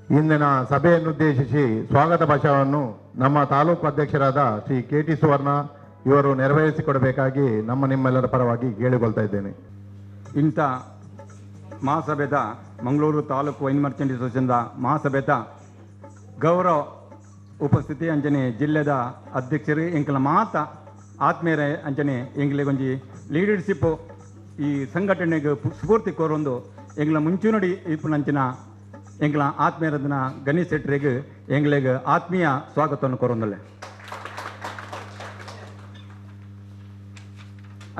ಇಂದಿನ ಸಭೆಯನ್ನು ಉದ್ದೇಶಿಸಿ ಸ್ವಾಗತ ಭಾಷಣವನ್ನು ನಮ್ಮ ತಾಲೂಕು ಅಧ್ಯಕ್ಷರಾದ ಶ್ರೀ ಕೆ.ಟಿ. ಸುವರ್ಣ ಇವರು ನೆರವೇರಿಸಿಕೊಡಬೇಕಾಗಿ ನಿಮ್ಮೆಲ್ಲರ ಪರವಾಗಿ ಕೇಳಿಕೊಳ್ತಾ ಇದ್ದೇನೆ. ಇಂಥ ಮಹಾಸಭೆದ ಮಂಗಳೂರು ತಾಲೂಕು ವೈನ್ ಮರ್ಚೆಂಟ್ ಅಸೋಸಿಯೇಷನ್ದ ಮಹಾಸಭೆದ ಗೌರವ ಉಪಸ್ಥಿತಿ ಅಂಚನೆ ಜಿಲ್ಲೆದ ಅಧ್ಯಕ್ಷರು ಎಂಕಲ ಮಾತ ಆತ್ಮೀಯರೇ ಅಂಚನೆ ಎಂಗ್ಲಿಗೊಂಜಿ ಲೀಡರ್ಶಿಪ್ ಈ ಸಂಘಟನೆಗೆ ಸ್ಫೂರ್ತಿ ಕೋರೊಂದು ಎಂಗ್ಲ ಮುಂಚೂಣಿ ಇಪ್ಪುನಂಚಿನ ಎಂಗ್ಲ ಆತ್ಮೀಯರದನ ಗಣೇಶ್ ಶೆಟ್ಟರಿಗೆ ಎಂಗ್ಲಿಗೆ ಆತ್ಮೀಯ ಸ್ವಾಗತವನ್ನು ಕೋರೊಂದಲೆ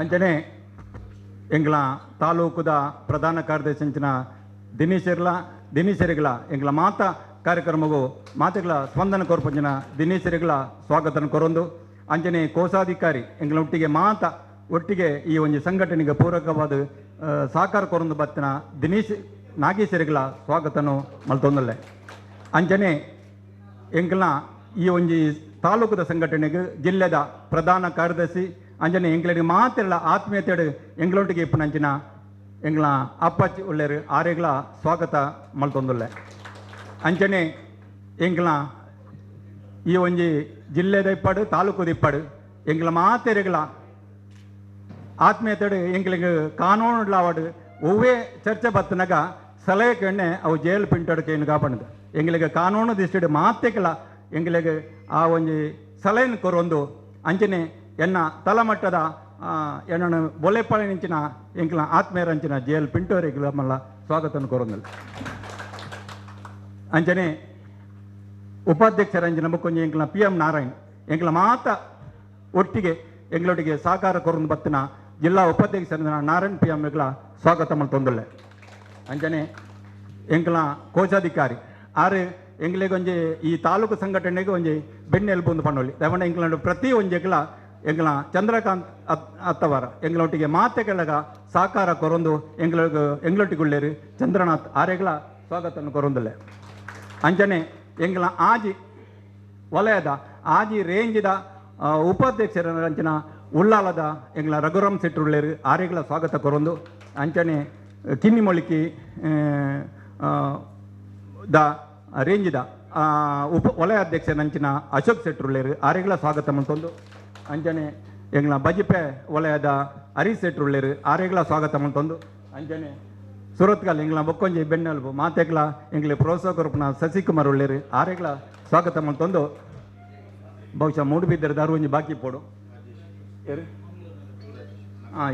ಅಂಚನೆ ಎಂಗ್ಲ ತಾಲೂಕುದ ಪ್ರಧಾನ ಕಾರ್ಯದರ್ಶಿ ಅಂಚಿನ ದಿನೇಶರಿಗಳ ಎಂಗ್ಲ ಮಾತ ಕಾರ್ಯಕ್ರಮವು ಮಾತೆಗಳ ಸ್ಪಂದನ ಕೋರ್ಪಂಚಿನ ದಿನೇಶರಿಗಳ ಸ್ವಾಗತನ ಕೊರೊಂದು ಅಂಚನೆ ಕೋಶಾಧಿಕಾರಿ ಎಂಗ್ಲ ಒಟ್ಟಿಗೆ ಈ ಒಂದು ಸಂಘಟನೆಗೆ ಪೂರಕವಾದ ಸಹಕಾರ ಕೊರೊಂದು ಬತ್ತಿನ ನಾಗೇಶರಿಗಳ ಸ್ವಾಗತನು ಮಲ್ತೊಂದಲ್ಲೆ ಅಂಚನೆ ಎಂಗ್ಲ ಈ ಒಂದು ತಾಲೂಕದ ಸಂಘಟನೆಗೆ ಜಿಲ್ಲೆದ ಪ್ರಧಾನ ಕಾರ್ಯದರ್ಶಿ ಅಂಜನೆ ಎಂಗ್ಲಿಗೆ ಮಾತೆಲ್ಲ ಆತ್ಮೀಯತೆ ಎಂಗ್ಲೊಟ್ಟಿಗೆ ಇಪ್ಪನಂಚಿನ ಎಂಗ್ಲ ಅಪ್ಪಚ್ಚಿ ಉಳ್ಳೇರು ಆರೆಗಳ ಸ್ವಾಗತ ಮಲ್ತೊಂದುಲ್ಲೆ ಅಂಚನೆ ಎಂಗ್ಲ ಈ ಒಂಜಿ ಜಿಲ್ಲೆದ ಇಪ್ಪಾಡು ತಾಲೂಕದ ಇಪ್ಪಾಡು ಎಂಗ್ಲ ಮಾತೆರೆಗಳ ಆತ್ಮೀಯತೆ ಎಂಗ್ಲಿಗೆ ಕಾನೂನು ಅವಾರ್ಡು ಒವ್ವೇ ಚರ್ಚೆ ಬತ್ತನಾಗ ಸಲಹೆ ಕಣ್ಣೆ ಅವು ಜೈಲು ಪಿಂಟೋಡಕ್ಕೆ ಏನು ಕಾಪಾಡಿದ ಎಂಗ್ಲಿಗೆ ಕಾನೂನು ದಿಷ್ಟಿಡು ಮಾತೆಗಳ ಎಂಗ್ಲಿಗೆ ಆ ಒಂಜಿ ಸಲಹೆಯನ್ನು ಕೊರೊಂದು ಅಂಚನೆ ಎನ್ನ ತಲಮಟ್ಟದ ಎನ್ನ ಬೊಲೆಪಾಳೆ ನಿಂಚಿನ ಎಂಕ್ಲ ಆತ್ಮೀಯರಂಚಿನ ಜೇಲ್ ಪಿಂಟೋರಿಗೆ ಮಲ್ಲ ಸ್ವಾಗತವನ್ನು ಕೋರೊಂದಲ್ಲ ಅಂಚನೆ ಉಪಾಧ್ಯಕ್ಷರಂಚಿನ ಮುಕ್ಕೊಂಜಿ ಎಂಕ್ಲ PM ನಾರಾಯಣ್ ಎಂಕ್ಲ ಮಾತ ಒಟ್ಟಿಗೆ ಎಂಗ್ಲೊಟ್ಟಿಗೆ ಸಹಕಾರ ಕೊರೊಂದು ಬತ್ತಿನ ಜಿಲ್ಲಾ ಉಪಾಧ್ಯಕ್ಷರ ನಾರಾಯಣ್ PM ಸ್ವಾಗತ ಮಲ್ತೊಂದಲ್ಲೆ ಅಂಚನೆ ಎಂಕ್ಲ ಕೋಶಾಧಿಕಾರಿ ಆರು ಎಂಗ್ಲಿಗೊಂಜಿ ಈ ತಾಲೂಕು ಸಂಘಟನೆಗೆ ಒಂಜಿ ಬೆನ್ನೆಲುಬು ಒಂದು ಪಣ್ಣೊಳ್ಳಿ ದಯಮಾಡಿ ಎಂಗ್ಲ ಪ್ರತಿ ಒಂಜೆಗ್ಲ ಎಂಗ್ಲ ಚಂದ್ರಕಾಂತ್ ಅತ್ತವರ ಎಂಗ್ಲೊಟ್ಟಿಗೆ ಮಾತೆಗಳಗ ಸಹಕಾರ ಕೊರೊಂದು ಎಂಗ್ಲೊಟ್ಟಿಗುಳ್ಳೇರು ಚಂದ್ರನಾಥ್ ಆರೆಗಳ ಸ್ವಾಗತವನ್ನು ಕೊರೊಂದಲ್ಲೆ ಅಂಚನೆ ಎಂಗ್ಲ ಆಜಿ ವಲಯದ ಆಜಿ ರೇಂಜಿದ ಉಪಾಧ್ಯಕ್ಷರ ಅಂಚನ ಉಳ್ಳಾಲದ ಎಂಗ್ಲ ರಘುರಾಮ್ ಶೆಟ್ಟರುಳ್ಳೇರು ಆರೆಗಳ ಸ್ವಾಗತ ಕೊರೊಂದು ಅಂಚನೆ ಕಿನ್ನಿಮೊಳಿಕಿ ದ ರೇಂಜಿದ ವಲಯಾಧ್ಯಕ್ಷರಂಚಿನ ಅಶೋಕ್ ಶೆಟ್ಟರುಳ್ಳೇರು ಆರೆಗಳ ಸ್ವಾಗತ ಮಲ್ತೊಂದು ಅಂಚನೆ ಎಂಗ್ಲ ಬಜಿಪೆ ವಲಯದ ಹರೀಶ್ ಶೆಟ್ಟರುಳ್ಳೇರು ಆರೆಗಳ ಸ್ವಾಗತ ಮಲ್ತೊಂದು ಅಂಚನೆ ಸುರತ್ಕಲ್ ಎಂಗ್ಲ ಬೊಕ್ಕೊಂಜಿ ಬೆನ್ನೆಲುಬು ಮಾತೆಗ್ಲ ಎಂಗ್ಲಿ ಪ್ರೋತ್ಸಾಹ ಕೊರಪನ ಶಶಿಕುಮಾರ್ ಉಳ್ಳೇರು ಆರೆಗಳ ಸ್ವಾಗತ ಮಲ್ತೊಂದು ಬಹುಶಃ ಮೂಡುಬಿದ್ದರೆ ದಾರು ಒಂಜಿ ಬಾಕಿ ಪೋಡು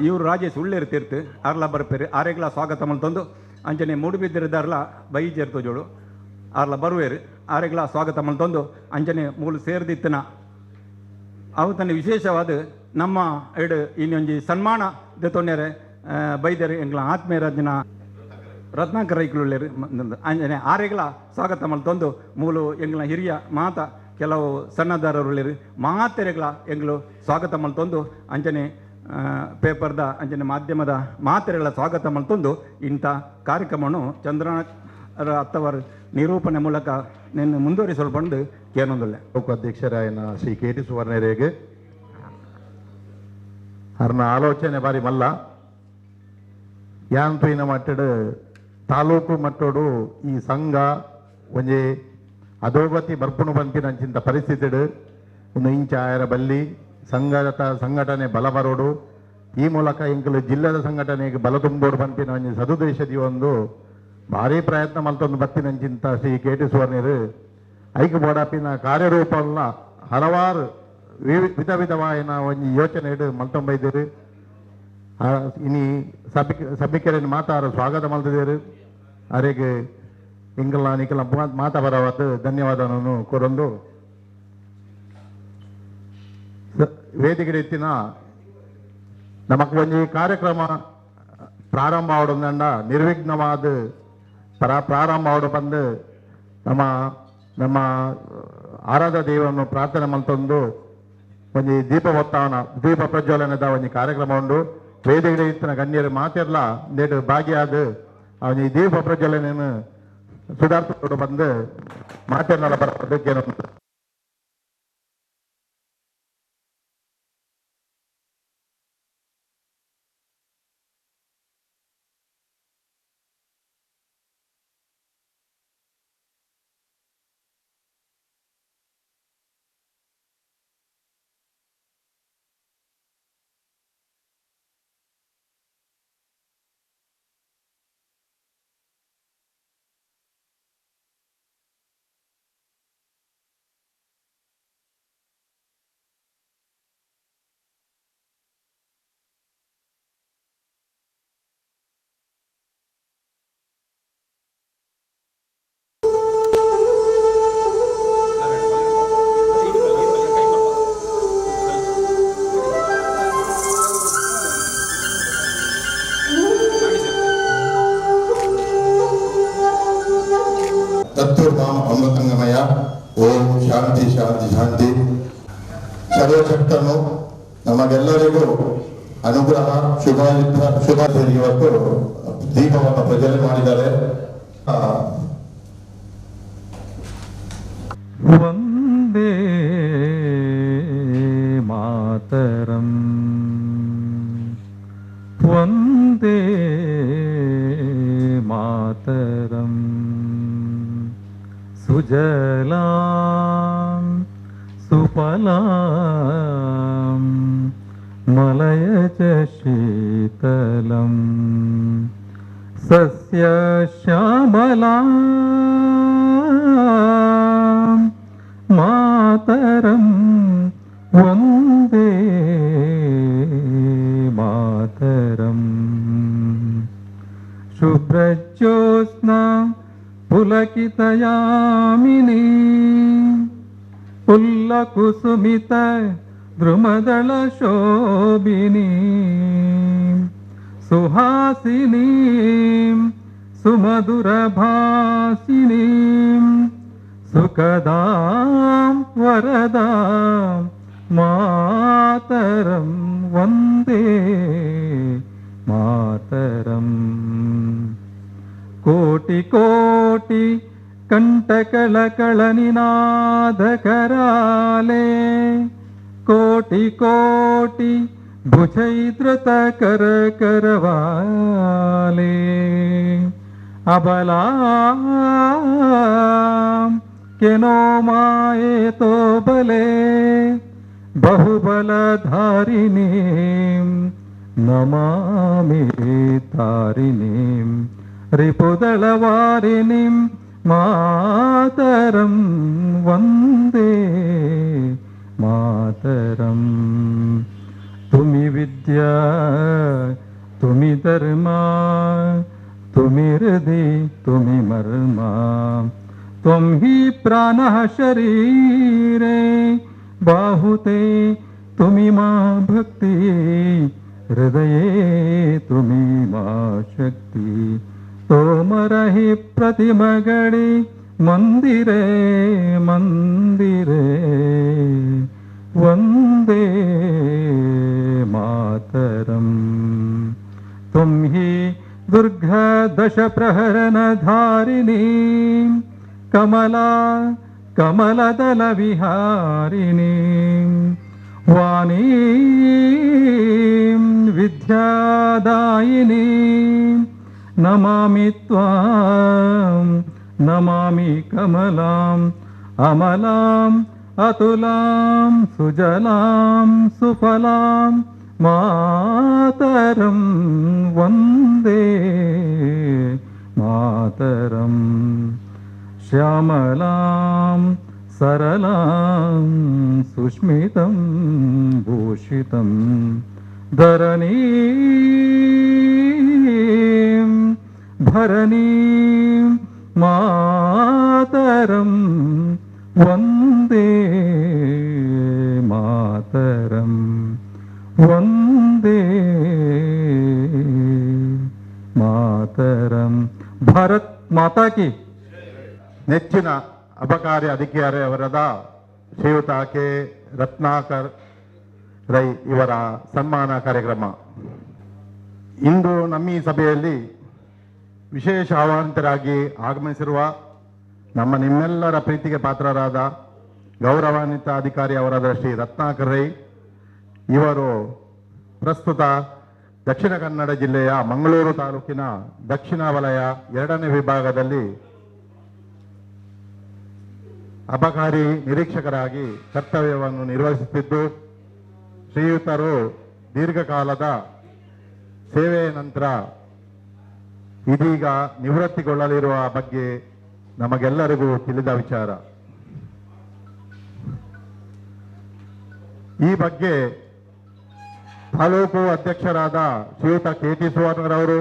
ಇವರು ರಾಜೇಶ್ ಉಳ್ಳೇರು ತೀರ್ತು ಆರ್ಲ ಬರ್ಪೇರು ಆರೆಗಳ ಸ್ವಾಗತ ಮಲ್ತೊಂದು ಅಂಚನೆ ಮೂಡುಬಿದ್ದರೆ ದಾರ್ಲ ಬೈ ಜೇರ್ತು ಜೋಡು ಆರ್ಲ ಬರುವೇರು ಆರೆಗಳ ಸ್ವಾಗತ ಮಲ್ತೊಂದು ಅಂಚನೆ ಮೂಲು ಸೇರ್ದಿತ್ತನ ಅವು ತನ್ನ ವಿಶೇಷವಾದ ನಮ್ಮ ಎರಡು ಇನ್ನೊಂಜಿ ಸನ್ಮಾನ ದೊನ್ನೆರೆ ಬೈದರು ಎಂಗ್ಲ ಆತ್ಮೀಯರಾಜನ ರತ್ನಾಕರ್ ರೈಕುಳ್ಳೇರು ಅಂಜನೆ ಆರೆಗಳ ಸ್ವಾಗತ ಮಲ್ತೊಂದು ಮೂಲು ಎಂಗ್ಲ ಹಿರಿಯ ಮಾತ ಕೆಲವು ಸಣ್ಣದಾರರುಳ್ಳೇರು ಮಾತೆರೆಗಳ ಎಂಗ್ಲು ಸ್ವಾಗತ ಮಲ್ತೊಂದು ಅಂಜನೆ ಪೇಪರ್ದ ಅಂಜನೆ ಮಾಧ್ಯಮದ ಮಾತೆರೆಗಳ ಸ್ವಾಗತ ಮಲ್ತೊಂದು ಇಂಥ ಕಾರ್ಯಕ್ರಮವನ್ನು ಚಂದ್ರನ ಅತ್ತವರ ನಿರೂಪಣೆ ಮೂಲಕ ನಿನ್ನ ಮುಂದುವರಿಸಲು ಬಂದು ಕೇಳೊಂದಿಲ್ಲ ಅಧ್ಯಕ್ಷರಾಯನ ಶ್ರೀ ಕೆ.ಟಿ. ಸುವರ್ಣರಿಗೆ ಅವ್ರನ್ನ ಆಲೋಚನೆ ಬಾರಿ ಮಲ್ಲ ಯಾಂತ್ರಿನ ಮಟ್ಟಡು ತಾಲೂಕು ಮಟ್ಟೋಡು ಈ ಸಂಘ ಒಂಜಿ ಅಧೋಗತಿ ಬರ್ಪುಣು ಬಂಪಿನಂಚಿಂತ ಪರಿಸ್ಥಿತಿಡು ಒಂದು ಇಂಚ ಆಯರ ಬಲ್ಲಿ ಸಂಘಟನೆ ಬಲ ಬರೋಡು ಈ ಮೂಲಕ ಇಂಕಲು ಜಿಲ್ಲೆದ ಸಂಘಟನೆಗೆ ಬಲ ತುಂಬೋಡು ಬಂಪಿನ ಒಂಜಿ ಸದುದ್ದೇಶದಿ ಒಂದು ಭಾರಿ ಪ್ರಯತ್ನ ಮಲ್ತೊಂದು ಬತ್ತಿನಂಚಿಂತ ಶ್ರೀ ಕೆ.ಟಿ. ಸುವರ್ಣರು ಐಕ್ಯ ಬೋಡಾಪಿನ ಕಾರ್ಯರೂಪವನ್ನ ಹಲವಾರು ವಿಧವಾಯಿನ ಒಂದು ಯೋಚನೆ ಇಡು ಮಲ್ತೊಂಬೈದೇರು ಇನಿ ಸಭಿಕರನ್ನು ಮಾತಾಡ ಸ್ವಾಗತ ಮಲ್ತಿದ್ದೇರು ಅವರಿಗೆ ಇಂಕಲ ನಿಕಲ ಮಾತಾಡವಾದ ಧನ್ಯವಾದವನ್ನು ಕೋರೊಂದು ವೇದಿಕೆ ರೀತಿನ ನಮಕ್ ಒಂಜಿ ಕಾರ್ಯಕ್ರಮ ಪ್ರಾರಂಭ ಆವಡಂದ ನಿರ್ವಿಘ್ನವಾದ ಪ್ರಾರಂಭ ಆವಡ ಬಂದು ನಮ್ಮ ಆರಾಧ ದೇವವನ್ನು ಪ್ರಾರ್ಥನೆ ಮಲ್ತೊಂದು ಒಂಜಿ ದೀಪ ಪ್ರಜ್ವಲನದ ಒಂಜಿ ಕಾರ್ಯಕ್ರಮ ಉಂಡು ವೇದಿಕೆ ಇತ್ತಿನ ಗಣ್ಯರು ಮಾತೆರ್ಲ ನೇಡು ಭಾಗಿಯಾದ ಅವನಿ ದೀಪ ಪ್ರಜ್ವಲನೆಯನ್ನು ಸುಧಾರಿಸಿಕೊಂಡು ಬಂದು ಮಾತೆರ್ನಲ ಬರೋದಕ್ಕೆ ಕತ್ತೂರು ಮಾಮ ಅಮೃತಂಗಮಯ. ಓಂ ಶಾಂತಿ ಶಾಂತಿ ಶಾಂತಿ. ಸರ್ವಶಕ್ತನು ನಮಗೆಲ್ಲರಿಗೂ ಅನುಗ್ರಹ ಶುಭ ಇವತ್ತು ದೀಪವನ್ನು ಪ್ರಜ್ವಲನೆ ಮಾಡಿದ್ದಾರೆ. ವಂದೇ ಮಾತರಂ ವಂದೇ ಮಾತರಂ ಸುಜಲಾಂ ಸುಫಲಾಂ ಮಲಯಜ ಶೀತಲಂ ಸಸ್ಯಶ್ಯಾಮಲಾಂ ಮಾತರಂ ವಂದೇ ಮಾತರಂ. ಶುಭ್ರಜ್ಯೋತ್ಸ್ನಾ ಪುಲಕಿತಯಾಮಿನಿ ಪುಲ್ಲಕುಸುಮಿತ ದ್ರುಮದಳ ಶೋಭಿನಿ ಸುಹಾಸಿನಿ ಸುಮಧುರಭಾಸಿನಿ ಸುಖದಾಂ ವರದಾಂ ಮಾತರಂ ವಂದೇ ಮಾತರಂ. ಕೋಟಿ ಕೋಟಿ ಕಂಠಕಳಕಳನಿನಾದಕರಾಲೆ ಕೋಟಿ ಕೋಟಿ ಭುಜೈದ್ರತ ಕರ ಕರವಾಲೆ ಅಬಲಾ ಕೆನೋ ಮಾಯೆ ತೋ ಬಲೆ ಬಹುಬಲಧಾರಿಣೀ ನಮಾಮಿ ತಾರಿಣೀ ರಿಪುದಳವಾರಿಣೀ ಮಾತರಂ ವಂದೇ ಮಾತರಂ. ತುಮಿ ವಿದ್ಯಾ ತುಮಿ ಧರ್ಮ ತುಮಿ ಹೃದಿ ತುಮಿ ಮರ್ಮ ತ್ವಂ ಹಿ ಪ್ರಾಣಃ ಶರೀರೆ ಬಾಹುತೆ ತುಮಿ ಮಾ ಭಕ್ತಿ ಹೃದಯೇ ತುಮಿ ಮಾ ಶಕ್ತಿ ತೋಮರಹಿ ಪ್ರತಿಮಗಳಿ ಮಂದಿರೇ ಮಂದಿರೇ ವಂದೇ ಮಾತರಂ. ತುಂ ಹಿ ದುರ್ಗಾ ದಶ ಪ್ರಹರಣ ಧಾರಿಣೀ ಕಮಲಾ ಕಮಲದಲ ವಿಹಾರಿಣೀ ವಾಣೀ ವಿದ್ಯಾದಾಯಿನಿ ನಮಾಮಿ ತ್ವಾಂ ನಮಾಮಿ ಕಮಲಾಂ ಅಮಲಾಂ ಅತುಲಾಂ ಸುಜಲಾಂ ಸುಫಲಾಂ ಮಾತರಂ ವಂದೇ ಮಾತರಂ. ಶ್ಯಾಮಲಾಂ ಸರಳಾಂ ಸುಸ್ಮಿತಂ ಭೂಷಿತಂ ಧರಣೀಂ ಭರಣೀಂ ಮಾತರಂ ವಂದೇ ಮಾತರಂ ವಂದೇ ಮಾತರಂ. ಭಾರತ್ ಮಾತಾ ಕಿ. ನೆಚ್ಚಿನ ಅಬಕಾರಿ ಅಧಿಕಾರಿಯವರಾದ ಶ್ರೀಯುತ ಕೆ ರತ್ನಾಕರ್ ರೈ ಇವರ ಸನ್ಮಾನ ಕಾರ್ಯಕ್ರಮ. ಇಂದು ನಮ್ಮ ಈ ಸಭೆಯಲ್ಲಿ ವಿಶೇಷ ಆಹ್ವಾನಿತರಾಗಿ ಆಗಮಿಸಿರುವ ನಮ್ಮ ನಿಮ್ಮೆಲ್ಲರ ಪ್ರೀತಿಗೆ ಪಾತ್ರರಾದ ಗೌರವಾನ್ವಿತ ಅಧಿಕಾರಿ ಅವರಾದ ಶ್ರೀ ರತ್ನಾಕರ್ ರೈ ಇವರು ಪ್ರಸ್ತುತ ದಕ್ಷಿಣ ಕನ್ನಡ ಜಿಲ್ಲೆಯ ಮಂಗಳೂರು ತಾಲೂಕಿನ ದಕ್ಷಿಣ ವಲಯ 2ನೇ ವಿಭಾಗದಲ್ಲಿ ಅಬಕಾರಿ ನಿರೀಕ್ಷಕರಾಗಿ ಕರ್ತವ್ಯವನ್ನು ನಿರ್ವಹಿಸುತ್ತಿದ್ದು, ಶ್ರೀಯುತರು ದೀರ್ಘಕಾಲದ ಸೇವೆಯ ನಂತರ ಇದೀಗ ನಿವೃತ್ತಿಗೊಳ್ಳಲಿರುವ ಬಗ್ಗೆ ನಮಗೆಲ್ಲರಿಗೂ ತಿಳಿದ ವಿಚಾರ. ಈ ಬಗ್ಗೆ ತಾಲೂಕು ಅಧ್ಯಕ್ಷರಾದ ಶ್ರೀಯುತ ಕೆ.ಟಿ. ಸುವರ್ಣರವರು,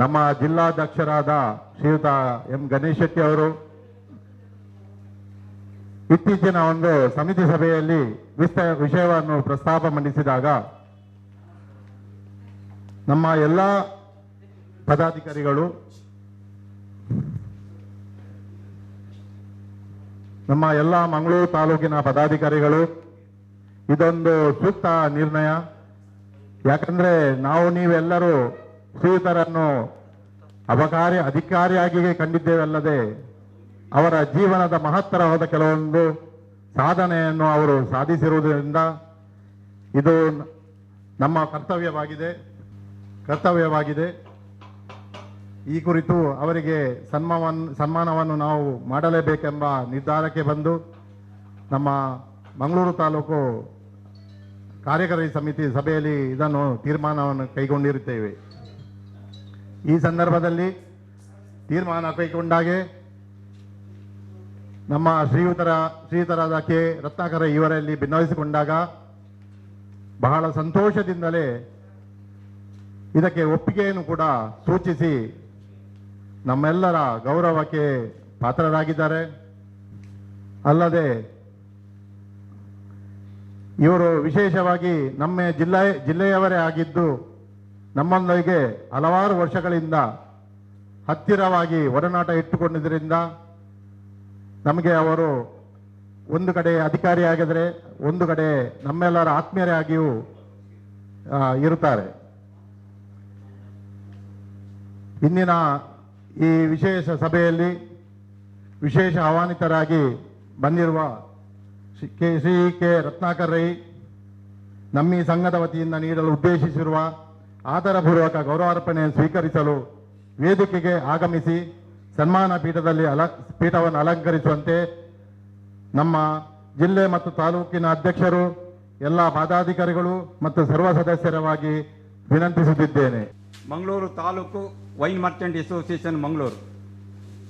ನಮ್ಮ ಜಿಲ್ಲಾಧ್ಯಕ್ಷರಾದ ಶ್ರೀಯುತ ಎಂ ಗಣೇಶ್ ಶೆಟ್ಟಿ ಅವರು ಇತ್ತೀಚಿನ ಒಂದು ಸಮಿತಿ ಸಭೆಯಲ್ಲಿ ವಿಷಯವನ್ನು ಪ್ರಸ್ತಾಪ ಮಂಡಿಸಿದಾಗ ನಮ್ಮ ಎಲ್ಲ ಪದಾಧಿಕಾರಿಗಳು ನಮ್ಮ ಎಲ್ಲ ಮಂಗಳೂರು ತಾಲೂಕಿನ ಪದಾಧಿಕಾರಿಗಳು ಇದೊಂದು ಸೂಕ್ತ ನಿರ್ಣಯ. ಯಾಕಂದ್ರೆ ನಾವು ನೀವೆಲ್ಲರೂ ಶ್ರೀಯುತರನ್ನು ಅಧಿಕಾರಿಯಾಗಿ ಕಂಡಿದ್ದೇವಲ್ಲದೆ ಅವರ ಜೀವನದ ಮಹತ್ತರವಾದ ಕೆಲವೊಂದು ಸಾಧನೆಯನ್ನು ಅವರು ಸಾಧಿಸಿರುವುದರಿಂದ ಇದು ನಮ್ಮ ಕರ್ತವ್ಯವಾಗಿದೆ. ಈ ಕುರಿತು ಅವರಿಗೆ ಸನ್ಮಾನವನ್ನು ನಾವು ಮಾಡಲೇಬೇಕೆಂಬ ನಿರ್ಧಾರಕ್ಕೆ ಬಂದು ನಮ್ಮ ಮಂಗಳೂರು ತಾಲೂಕು ಕಾರ್ಯಕಾರಿ ಸಮಿತಿ ಸಭೆಯಲ್ಲಿ ಇದನ್ನು ತೀರ್ಮಾನವನ್ನು ಕೈಗೊಂಡಿರುತ್ತೇವೆ. ಈ ಸಂದರ್ಭದಲ್ಲಿ ತೀರ್ಮಾನ ಕೈಗೊಂಡಾಗೆ ನಮ್ಮ ಶ್ರೀಯುತರಾದ ಕೆ ರತ್ನಾಕರ ಇವರಲ್ಲಿ ಭಿನ್ನವಿಸಿಕೊಂಡಾಗ ಬಹಳ ಸಂತೋಷದಿಂದಲೇ ಇದಕ್ಕೆ ಒಪ್ಪಿಗೆಯನ್ನು ಕೂಡ ಸೂಚಿಸಿ ನಮ್ಮೆಲ್ಲರ ಗೌರವಕ್ಕೆ ಪಾತ್ರರಾಗಿದ್ದಾರೆ. ಅಲ್ಲದೆ ಇವರು ವಿಶೇಷವಾಗಿ ನಮ್ಮ ಜಿಲ್ಲೆಯವರೇ ಆಗಿದ್ದು ನಮ್ಮೊಂದಿಗೆ ಹಲವಾರು ವರ್ಷಗಳಿಂದ ಹತ್ತಿರವಾಗಿ ಒಡನಾಟ ಇಟ್ಟುಕೊಂಡಿದ್ದರಿಂದ ನಮಗೆ ಅವರು ಒಂದು ಕಡೆ ಅಧಿಕಾರಿಯಾಗಿದ್ದರೆ ಒಂದು ಕಡೆ ನಮ್ಮೆಲ್ಲರ ಆತ್ಮೀಯರೇ ಆಗಿಯೂ ಇರುತ್ತಾರೆ. ಇಂದಿನ ಈ ವಿಶೇಷ ಸಭೆಯಲ್ಲಿ ವಿಶೇಷ ಆಹ್ವಾನಿತರಾಗಿ ಬಂದಿರುವ ಶ್ರೀ ಕೆ ರತ್ನಾಕರ್ ರೈ ನಮ್ಮಿ ಸಂಘದ ವತಿಯಿಂದ ನೀಡಲು ಉದ್ದೇಶಿಸಿರುವ ಆದರಪೂರ್ವಕ ಗೌರವಾರ್ಪಣೆ ಸ್ವೀಕರಿಸಲು ವೇದಿಕೆಗೆ ಆಗಮಿಸಿ ಸನ್ಮಾನ ಪೀಠವನ್ನು ಅಲಂಕರಿಸುವಂತೆ ನಮ್ಮ ಜಿಲ್ಲೆ ಮತ್ತು ತಾಲೂಕಿನ ಅಧ್ಯಕ್ಷರು, ಎಲ್ಲ ಪದಾಧಿಕಾರಿಗಳು ಮತ್ತು ಸರ್ವ ಸದಸ್ಯರವಾಗಿ ವಿನಂತಿಸುತ್ತಿದ್ದೇನೆ. Mangaluru taluk wine merchant association Mangaluru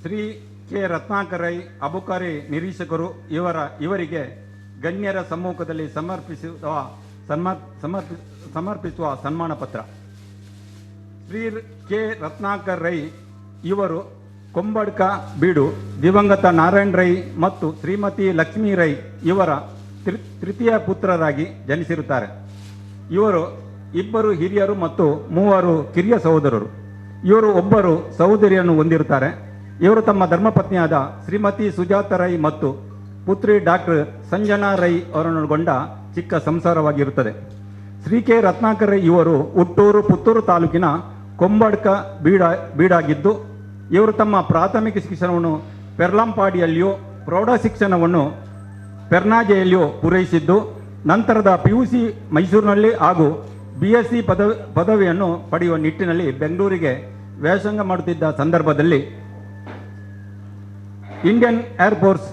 Shri K Ratnakar Rai ಅಬಕಾರಿ ನಿರೀಕ್ಷಕರು ಇವರಿಗೆ ಗಣ್ಯರ ಸಮ್ಮುಖದಲ್ಲಿ ಸಮರ್ಪಿಸುವ ಸನ್ಮಾನ ಪತ್ರ. ಶ್ರೀ ಕೆ ರತ್ನಾಕರ್ ರೈ ಇವರು ಕೊಂಬಡ್ಕ ಬೀಡು ದಿವಂಗತ ನಾರಾಯಣ್ ರೈ ಮತ್ತು ಶ್ರೀಮತಿ ಲಕ್ಷ್ಮೀ ರೈ ಇವರ ತೃತೀಯ ಪುತ್ರರಾಗಿ ಜನಿಸಿರುತ್ತಾರೆ. ಇವರು ಇಬ್ಬರು ಹಿರಿಯರು ಮತ್ತು 3 ಕಿರಿಯ ಸಹೋದರರು. ಇವರು ಒಬ್ಬರು ಸಹೋದರಿಯನ್ನು ಹೊಂದಿರುತ್ತಾರೆ. ಇವರು ತಮ್ಮ ಧರ್ಮಪತ್ನಿಯಾದ ಶ್ರೀಮತಿ ಸುಜಾತ ರೈ ಮತ್ತು ಪುತ್ರಿ ಡಾಕ್ಟರ್ ಸಂಜನಾ ರೈ ಅವರನ್ನೊಳಗೊಂಡ ಚಿಕ್ಕ ಸಂಸಾರವಾಗಿರುತ್ತದೆ. ಶ್ರೀ ಕೆ ರತ್ನಾಕರ್ ರೈ ಇವರು ಹುಟ್ಟೂರು ಪುತ್ತೂರು ತಾಲೂಕಿನ ಕೊಂಬಡ್ಕ ಬೀಡಾಗಿದ್ದು ಇವರು ತಮ್ಮ ಪ್ರಾಥಮಿಕ ಶಿಕ್ಷಣವನ್ನು ಪೆರ್ಲಂಪಾಡಿಯಲ್ಲಿಯೂ ಪ್ರೌಢ ಶಿಕ್ಷಣವನ್ನು ಪೆರ್ನಾಜೆಯಲ್ಲಿಯೂ ಪೂರೈಸಿದ್ದು ನಂತರದ PUC ಮೈಸೂರಿನಲ್ಲಿ ಹಾಗೂ BSc ಪದವಿಯನ್ನು ಪಡೆಯುವ ನಿಟ್ಟಿನಲ್ಲಿ ಬೆಂಗಳೂರಿಗೆ ವ್ಯಾಸಂಗ ಮಾಡುತ್ತಿದ್ದ ಸಂದರ್ಭದಲ್ಲಿ ಇಂಡಿಯನ್ ಏರ್ಫೋರ್ಸ್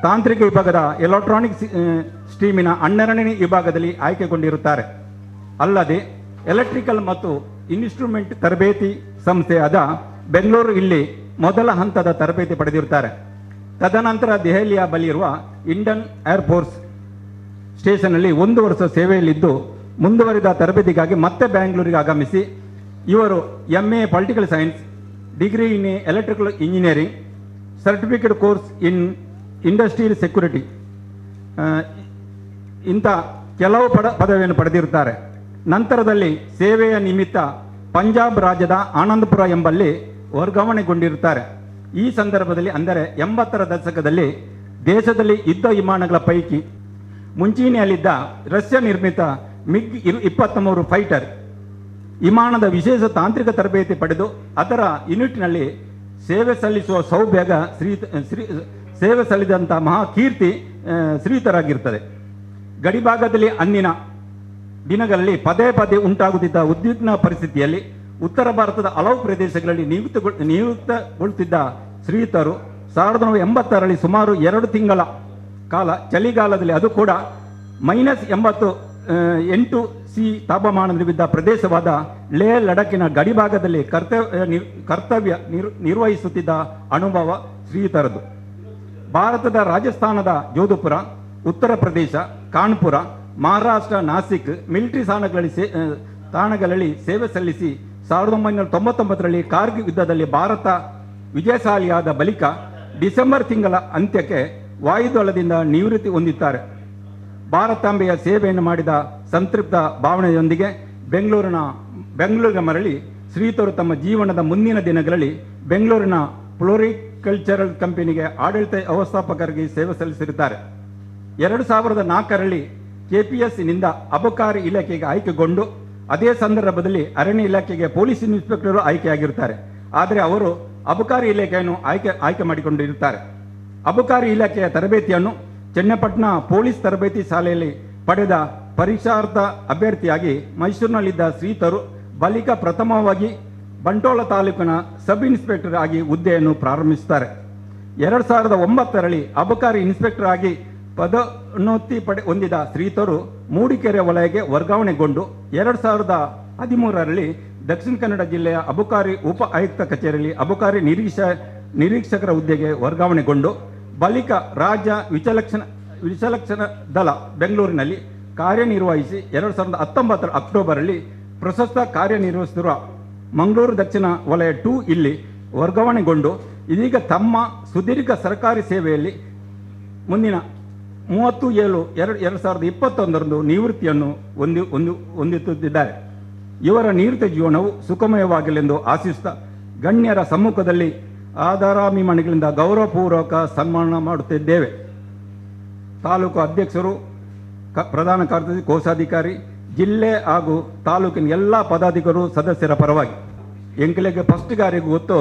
ತಾಂತ್ರಿಕ ವಿಭಾಗದ ಎಲೆಕ್ಟ್ರಾನಿಕ್ ಸ್ಟ್ರೀಮಿನ 12ನೇ ವಿಭಾಗದಲ್ಲಿ ಆಯ್ಕೆಗೊಂಡಿರುತ್ತಾರೆ. ಅಲ್ಲದೆ ಎಲೆಕ್ಟ್ರಿಕಲ್ ಮತ್ತು ಇನ್ಸ್ಟ್ರೂಮೆಂಟ್ ತರಬೇತಿ ಸಂಸ್ಥೆಯಾದ ಬೆಂಗಳೂರು ಇಲ್ಲಿ ಮೊದಲ ಹಂತದ ತರಬೇತಿ ಪಡೆದಿರುತ್ತಾರೆ. ತದನಂತರ ದೆಹಲಿಯ ಬಳಿಯಿರುವ ಇಂಡಿಯನ್ ಏರ್ಫೋರ್ಸ್ ಸ್ಟೇಷನ್ನಲ್ಲಿ 1 ವರ್ಷ ಸೇವೆಯಲ್ಲಿದ್ದು ಮುಂದುವರಿದ ತರಬೇತಿಗಾಗಿ ಮತ್ತೆ ಬೆಂಗಳೂರಿಗೆ ಆಗಮಿಸಿ ಇವರು MA political science, degree in electrical engineering, certificate course in industrial security ಇಂಥ ಕೆಲವು ಪದವಿಯನ್ನು ಪಡೆದಿರುತ್ತಾರೆ. ನಂತರದಲ್ಲಿ ಸೇವೆಯ ನಿಮಿತ್ತ ಪಂಜಾಬ್ ರಾಜ್ಯದ ಆನಂದಪುರ ಎಂಬಲ್ಲಿ ವರ್ಗಾವಣೆಗೊಂಡಿರುತ್ತಾರೆ. ಈ ಸಂದರ್ಭದಲ್ಲಿ ಅಂದರೆ 80ರ ದಶಕದಲ್ಲಿ ದೇಶದಲ್ಲಿ ಯುದ್ಧ ವಿಮಾನಗಳ ಪೈಕಿ ಮುಂಚೂಣಿಯಲ್ಲಿದ್ದ ರಷ್ಯಾ ನಿರ್ಮಿತ MiG-23 ಫೈಟರ್ ವಿಮಾನದ ವಿಶೇಷ ತಾಂತ್ರಿಕ ತರಬೇತಿ ಪಡೆದು ಅದರ ಯೂನಿಟ್ನಲ್ಲಿ ಸೇವೆ ಸಲ್ಲಿಸುವ ಸೌಭಾಗ್ಯ ಸೇವೆ ಸಲ್ಲಿಸಿದಂಥ ಮಹಾಕೀರ್ತಿ ಶ್ರೀಯುತರಾಗಿರುತ್ತದೆ. ಗಡಿಭಾಗದಲ್ಲಿ ಅಂದಿನ ದಿನಗಳಲ್ಲಿ ಪದೇ ಪದೇ ಉಂಟಾಗುತ್ತಿದ್ದ ಉದ್ವಿಗ್ನ ಪರಿಸ್ಥಿತಿಯಲ್ಲಿ ಉತ್ತರ ಭಾರತದ ಹಲವು ಪ್ರದೇಶಗಳಲ್ಲಿ ನಿಯುಕ್ತಗೊಳ್ಳುತ್ತಿದ್ದ ಶ್ರೀಯುತರು 1986ರಲ್ಲಿ ಸುಮಾರು 2 ತಿಂಗಳ ಕಾಲ ಚಳಿಗಾಲದಲ್ಲಿ ಅದು ಕೂಡ -8°C ತಾಪಮಾನದಲ್ಲಿದ್ದ ಪ್ರದೇಶವಾದ ಲೇ ಲಡಾಖಿನ ಗಡಿಭಾಗದಲ್ಲಿ ಕರ್ತವ್ಯ ನಿರ್ವಹಿಸುತ್ತಿದ್ದ ಅನುಭವ ಶ್ರೀಯುತರದು. ಭಾರತದ ರಾಜಸ್ಥಾನದ ಜೋಧಪುರ, ಉತ್ತರ ಪ್ರದೇಶ ಕಾನ್ಪುರ, ಮಹಾರಾಷ್ಟ್ರ ನಾಸಿಕ್ ಮಿಲಿಟರಿ ತಾಣಗಳಲ್ಲಿ ಸೇವೆ ಸಲ್ಲಿಸಿ 1999ರಲ್ಲಿ ಕಾರ್ಗಿಲ್ ಯುದ್ಧದಲ್ಲಿ ಭಾರತ ವಿಜಯಶಾಲಿಯಾದ ಬಳಿಕ ಡಿಸೆಂಬರ್ ತಿಂಗಳ ಅಂತ್ಯಕ್ಕೆ ವಾಯುದಳದಿಂದ ನಿವೃತ್ತಿ ಹೊಂದಿದ್ದಾರೆ. ಭಾರತಾಂಬೆಯ ಸೇವೆಯನ್ನು ಮಾಡಿದ ಸಂತೃಪ್ತ ಭಾವನೆಯೊಂದಿಗೆ ಬೆಂಗಳೂರಿಗೆ ಮರಳಿ ಶ್ರೀಯುತರು ತಮ್ಮ ಜೀವನದ ಮುಂದಿನ ದಿನಗಳಲ್ಲಿ ಬೆಂಗಳೂರಿನ ಅಗ್ರಿಕಲ್ಚರಲ್ ಕಂಪನಿಗೆ ಆಡಳಿತ ವ್ಯವಸ್ಥಾಪಕರಾಗಿ ಸೇವೆ ಸಲ್ಲಿಸಿರುತ್ತಾರೆ. 2004ರಲ್ಲಿ ಕೆಪಿಎಸ್ನಿಂದ ಅಬಕಾರಿ ಇಲಾಖೆಗೆ ಆಯ್ಕೆಗೊಂಡು ಅದೇ ಸಂದರ್ಭದಲ್ಲಿ ಅರಣ್ಯ ಇಲಾಖೆಗೆ ಪೊಲೀಸ್ ಇನ್ಸ್ಪೆಕ್ಟರ್ ಆಯ್ಕೆಯಾಗಿರುತ್ತಾರೆ. ಆದರೆ ಅವರು ಅಬಕಾರಿ ಇಲಾಖೆಯನ್ನು ಆಯ್ಕೆ ಮಾಡಿಕೊಂಡಿರುತ್ತಾರೆ. ಅಬಕಾರಿ ಇಲಾಖೆಯ ತರಬೇತಿಯನ್ನು ಚನ್ನಪಟ್ಟಣ ಪೊಲೀಸ್ ತರಬೇತಿ ಶಾಲೆಯಲ್ಲಿ ಪಡೆದ ಪರೀಕ್ಷಾರ್ಥ ಅಭ್ಯರ್ಥಿಯಾಗಿ ಮೈಸೂರಿನಲ್ಲಿದ್ದ ಶ್ರೀತರು ಬಳಿಕ ಪ್ರಥಮವಾಗಿ ಬಂಟ್ವಾಳ ತಾಲೂಕಿನ ಸಬ್ ಇನ್ಸ್ಪೆಕ್ಟರ್ ಆಗಿ ಹುದ್ದೆಯನ್ನು ಪ್ರಾರಂಭಿಸುತ್ತಾರೆ. 2009ರಲ್ಲಿ ಅಬಕಾರಿ ಇನ್ಸ್ಪೆಕ್ಟರ್ ಆಗಿ ಪದೋನ್ನತಿ ಹೊಂದಿದ ಶ್ರೀತರು ಮೂಡಿಗೆರೆ ವಲಯಕ್ಕೆ ವರ್ಗಾವಣೆಗೊಂಡು 2013ರಲ್ಲಿ ದಕ್ಷಿಣ ಕನ್ನಡ ಜಿಲ್ಲೆಯ ಅಬಕಾರಿ ಉಪ ಆಯುಕ್ತ ಕಚೇರಿಯಲ್ಲಿ ಅಬಕಾರಿ ನಿರೀಕ್ಷಕರ ಹುದ್ದೆಗೆ ವರ್ಗಾವಣೆಗೊಂಡು ಬಳಿಕ ರಾಜ್ಯ ವಿಚಲಕ್ಷಣ ದಳ ಬೆಂಗಳೂರಿನಲ್ಲಿ ಕಾರ್ಯನಿರ್ವಹಿಸಿ 2019 ಅಕ್ಟೋಬರಲ್ಲಿ ಪ್ರಸ್ತುತ ಕಾರ್ಯನಿರ್ವಹಿಸುತ್ತಿರುವ ಮಂಗಳೂರು ದಕ್ಷಿಣ ವಲಯ 2 ಇಲ್ಲಿ ವರ್ಗಾವಣೆಗೊಂಡು ಇದೀಗ ತಮ್ಮ ಸುದೀರ್ಘ ಸರ್ಕಾರಿ ಸೇವೆಯಲ್ಲಿ ಮುಂದಿನ 30/7/2021 ನಿವೃತ್ತಿಯನ್ನು ಹೊಂದುತ್ತಿದ್ದಾರೆ. ಇವರ ನಿವೃತ್ತಿ ಜೀವನವು ಸುಖಮಯವಾಗಿಲೆಂದು ಆಶಿಸುತ್ತಾ ಗಣ್ಯರ ಸಮ್ಮುಖದಲ್ಲಿ ಆಧಾರಾಭಿಮಾನಿಗಳಿಂದ ಗೌರವಪೂರ್ವಕ ಸನ್ಮಾನ ಮಾಡುತ್ತಿದ್ದೇವೆ. ತಾಲೂಕು ಅಧ್ಯಕ್ಷರು, ಪ್ರಧಾನ ಕಾರ್ಯದರ್ಶಿ, ಕೋಶಾಧಿಕಾರಿ, ಜಿಲ್ಲೆ ಹಾಗೂ ತಾಲೂಕಿನ ಎಲ್ಲ ಪದಾಧಿಕಾರಿಗಳು ಸದಸ್ಯರ ಪರವಾಗಿ ಎಂಕ್ಲೆಗೆ ಫಸ್ಟ್ ಗಾರಿಗೆ ಗೊತ್ತು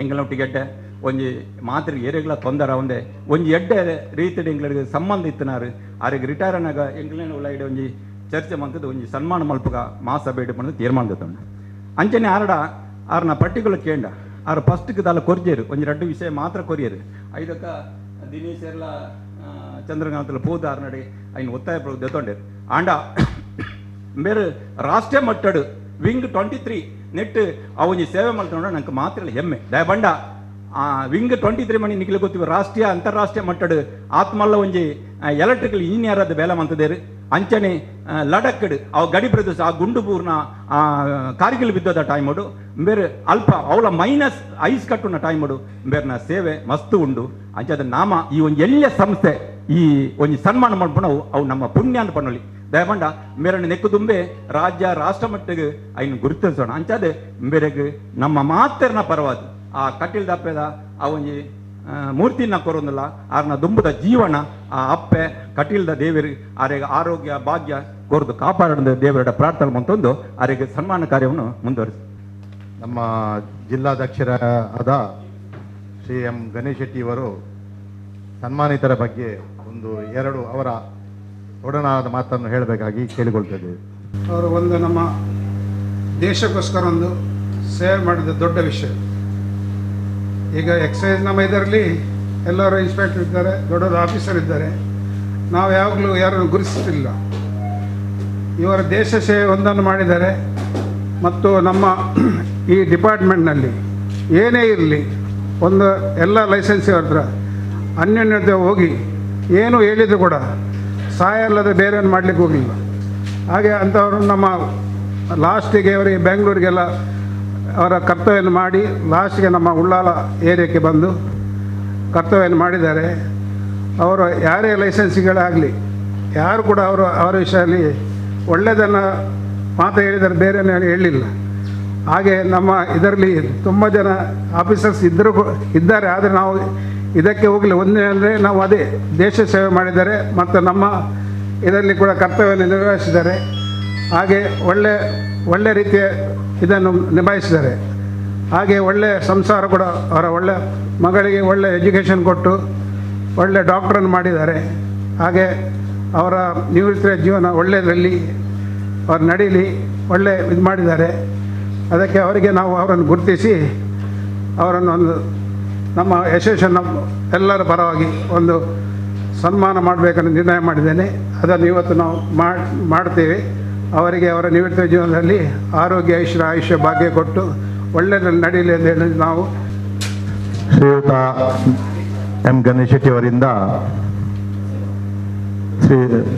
ಎಂಗ್ಲೊಟ್ಟಿಗೆಡ್ಡೆ ಒಂಜಿ ಮಾತ್ರ ಏರೆಗ್ಲ ತೊಂದರೆ ಒಂದೇ ಒಂಜಿ ಎಡ್ಡೆ ರೀತಿ ಎಂಗ್ಲಿಗೆ ಸಂಬಂಧ ಇತ್ತನಾರು ಆರಿಗೆ ರಿಟೈರ್ ಅನ್ನಾಗ ಎಂಗ್ಲೇನ ಉಳ್ಳಾಯಿಡೆ ಒಂಜಿ ಚರ್ಚೆ ಮಂತದ್ದು ಒಂಜಿ ಸನ್ಮಾನ ಮಲ್ಪಗ ಮಾಸ ಬೇಡಿ ಬಂದು ತೀರ್ಮಾನ ತಂಡ ಅಂಚನೆ ಆರ್ನ ಪರ್ಟಿಕ್ಯುಲರ್ ಕೇಂಡ ಆರು ಫಸ್ಟ್ಗೆ ದಾಲ ಕೊರ್ಜೇರು ಒಂಜಿ 2 ವಿಷಯ ಮಾತ್ರ ಕೊರಿಯರು ಐದಕ್ಕ ದಿನೇಶ್ ಎಲ್ಲ ಚಂದ್ರಕಾಂತಲ್ಲಿ ಪೂದಾರ್ ನಡೆ ಐನು ಒತ್ತಾಯ ದೊತ್ತೊಂಡೇರು ಆಂಡ ಬೇರೆ ರಾಷ್ಟ್ರೀಯ ಮಟ್ಟಡು ವಿಂಗ್ 23 ನೆಟ್ ಅವೊಂಜಿ ಸೇವೆ ಮಾಡ್ಕೊಂಡ ನಂಗೆ ಮಾತ್ರ ಹೆಮ್ಮೆ ದಯಬಂಡ ವಿಂಗ್ 23 ಮಣಿ ನಿಖಿಲ ಗೊತ್ತಿವ ರಾಷ್ಟ್ರೀಯ ಅಂತಾರಾಷ್ಟ್ರೀಯ ಮಟ್ಟಡು ಆತ್ಮಲ್ಲ ಒಂಜಿ ಎಲೆಕ್ಟ್ರಿಕಲ್ ಇಂಜಿನಿಯರ್ ಅದ ಬೇಲೆ ಮಂತದೇರು ಅಂಚನೆ ಲಡಕ್ಕಡು ಅವು ಗಡಿ ಪ್ರದೇಶ ಆ ಗುಂಡುಪೂರ್ನ ಕಾರ್ಗಿಲ್ ಬಿದ್ದದ ಟೈಮಡು ಬೇರೆ ಅಲ್ಪ ಅವಳ ಮೈನಸ್ ಐಸ್ ಕಟ್ಟುನ ಟೈಮಡು ಬೇರೆನ ಸೇವೆ ಮಸ್ತು ಉಂಡು ಅಂಚದ ನಾಮ ಈ ಒಂದು ಎಲ್ಲಿಯ ಸಂಸ್ಥೆ ಈ ಒಂದು ಸನ್ಮಾನ ಮಾಡ್ಕೊಂಡು ಅವು ನಮ್ಮ ಪುಣ್ಯ ಅಂತ ಪಣ್ಣಲಿ ದಯಬಂಡ ಮೇರನ್ನು ನೆಕ್ಕು ತುಂಬೆ ರಾಜ್ಯ ರಾಷ್ಟ್ರ ಮಟ್ಟಿಗೆ ಐನು ಗುರುತಿಸೋಣ ಅಂಚದೆ ಬೇರೆಗೆ ನಮ್ಮ ಮಾತರ್ನ ಪರವಾದ ಆ ಕಟ್ಟಿಲ್ ದಪ್ಪೆದ ಆ ಒಂಜಿ ಮೂರ್ತಿನ ಕೊರೊಂದಿಲ್ಲ ಆರ್ನ ದುಂಬುದ ಜೀವನ ಆ ಅಪ್ಪೆ ಕಟೀಲ್ದ ದೇವರಿ ಆರೆಗೆ ಆರೋಗ್ಯ ಭಾಗ್ಯ ಕೊರದು ಕಾಪಾಡಿದ ದೇವರ ಪ್ರಾರ್ಥನೆ ಮಂತೊಂದು ಆರೆಗೆ ಸನ್ಮಾನ ಕಾರ್ಯವನ್ನು ಮುಂದುವರಿಸಿ ನಮ್ಮ ಜಿಲ್ಲಾಧ್ಯಕ್ಷರಾದ ಶ್ರೀ ಎಂ ಗಣೇಶ್ ಶೆಟ್ಟಿ ಅವರು ಸನ್ಮಾನಿತರ ಬಗ್ಗೆ 1-2 ಅವರ ಒಡನಾದ ಮಾತನ್ನು ಹೇಳಬೇಕಾಗಿ ಕೇಳಿಕೊಳ್ತಿದ್ದೇವೆ. ಅವರು ಒಂದು ನಮ್ಮ ದೇಶಕ್ಕೋಸ್ಕರ ಒಂದು ಸೇವೆ ಮಾಡಿದ ದೊಡ್ಡ ವಿಷಯ. ಈಗ ಎಕ್ಸೈಸ್ ನಮ್ಮ ಇದರಲ್ಲಿ ಎಲ್ಲರೂ ಇನ್ಸ್ಪೆಕ್ಟರ್ ಇದ್ದಾರೆ, ದೊಡ್ಡ ಆಫೀಸರ್ ಇದ್ದಾರೆ, ನಾವು ಯಾವಾಗಲೂ ಯಾರನ್ನು ಗುರುತಿಸ್ತಿಲ್ಲ. ಇವರ ದೇಶ ಸೇವೆ ಒಂದನ್ನು ಮಾಡಿದ್ದಾರೆ ಮತ್ತು ನಮ್ಮ ಈ ಡಿಪಾರ್ಟ್ಮೆಂಟ್ನಲ್ಲಿ ಏನೇ ಇರಲಿ ಒಂದು ಎಲ್ಲ ಲೈಸೆನ್ಸ್ ಹತ್ರ ಅನ್ಯೋನ್ಯತೆ ಹೋಗಿ ಏನು ಹೇಳಿದ್ರು ಕೂಡ ಸಹಾಯ ಅಲ್ಲದೆ ಬೇರೆಯನ್ನು ಮಾಡಲಿಕ್ಕೆ ಹೋಗಲಿಲ್ಲ. ಹಾಗೆ ಅಂಥವರು ನಮ್ಮ ಲಾಸ್ಟಿಗೆ ಅವರಿಗೆ ಬೆಂಗಳೂರಿಗೆಲ್ಲ ಅವರ ಕರ್ತವ್ಯವನ್ನು ಮಾಡಿ ಲಾಸ್ಟಿಗೆ ನಮ್ಮ ಉಳ್ಳಾಲ ಏರಿಯಾಕ್ಕೆ ಬಂದು ಕರ್ತವ್ಯವನ್ನು ಮಾಡಿದ್ದಾರೆ. ಅವರು ಯಾರೇ ಲೈಸೆನ್ಸ್ಗಳಾಗಲಿ ಯಾರು ಕೂಡ ಅವರ ವಿಷಯದಲ್ಲಿ ಒಳ್ಳೆಯದನ್ನು ಮಾತು ಹೇಳಿದರೆ ಬೇರೆಯೇ ಹೇಳಲಿಲ್ಲ. ಹಾಗೆ ನಮ್ಮ ಇದರಲ್ಲಿ ತುಂಬ ಜನ ಆಫೀಸರ್ಸ್ ಇದ್ದಾರೆ, ಆದರೆ ನಾವು ಇದಕ್ಕೆ ಹೋಗಲಿ ಒಂದೇ ಅಂದರೆ ನಾವು ಅದೇ ದೇಶ ಸೇವೆ ಮಾಡಿದ್ದಾರೆ ಮತ್ತು ನಮ್ಮ ಇದರಲ್ಲಿ ಕೂಡ ಕರ್ತವ್ಯವನ್ನು ನಿರ್ವಹಿಸಿದ್ದಾರೆ. ಹಾಗೆ ಒಳ್ಳೆ ರೀತಿಯ ಇದನ್ನು ನಿಭಾಯಿಸಿದ್ದಾರೆ. ಹಾಗೆ ಒಳ್ಳೆಯ ಸಂಸಾರ ಕೂಡ ಅವರ ಒಳ್ಳೆ ಮಗಳಿಗೆ ಒಳ್ಳೆ ಎಜುಕೇಷನ್ ಕೊಟ್ಟು ಒಳ್ಳೆ ಡಾಕ್ಟ್ರನ್ನು ಮಾಡಿದ್ದಾರೆ. ಹಾಗೆ ಅವರ ನಿವೃತ್ತಿಯ ಜೀವನ ಒಳ್ಳೆಯದರಲ್ಲಿ ಅವ್ರು ನಡೀಲಿ ಒಳ್ಳೆ ಇದು ಮಾಡಿದ್ದಾರೆ. ಅದಕ್ಕೆ ಅವರಿಗೆ ನಾವು ಅವರನ್ನು ಗುರುತಿಸಿ ಅವರನ್ನು ಒಂದು ನಮ್ಮ ಯಶಸ್ಸನ್ನು ಎಲ್ಲರ ಪರವಾಗಿ ಒಂದು ಸನ್ಮಾನ ಮಾಡಬೇಕನ್ನು ನಿರ್ಣಯ ಮಾಡಿದ್ದೇನೆ. ಅದನ್ನು ಇವತ್ತು ನಾವು ಮಾಡ್ತೀವಿ. ಅವರಿಗೆ ಅವರ ನಿವೃತ್ತ ಜೀವನದಲ್ಲಿ ಆರೋಗ್ಯ ಆಯುಷ್ಯ ಭಾಗ್ಯ ಕೊಟ್ಟು ಒಳ್ಳೆಯದಲ್ಲಿ ನಡೀಲಿ ಅಂತ ಹೇಳಿ ನಾವು ಶ್ರೀಯುತ ಎಂ ಗಣೇಶ್ ಶೆಟ್ಟಿ ಅವರಿಂದ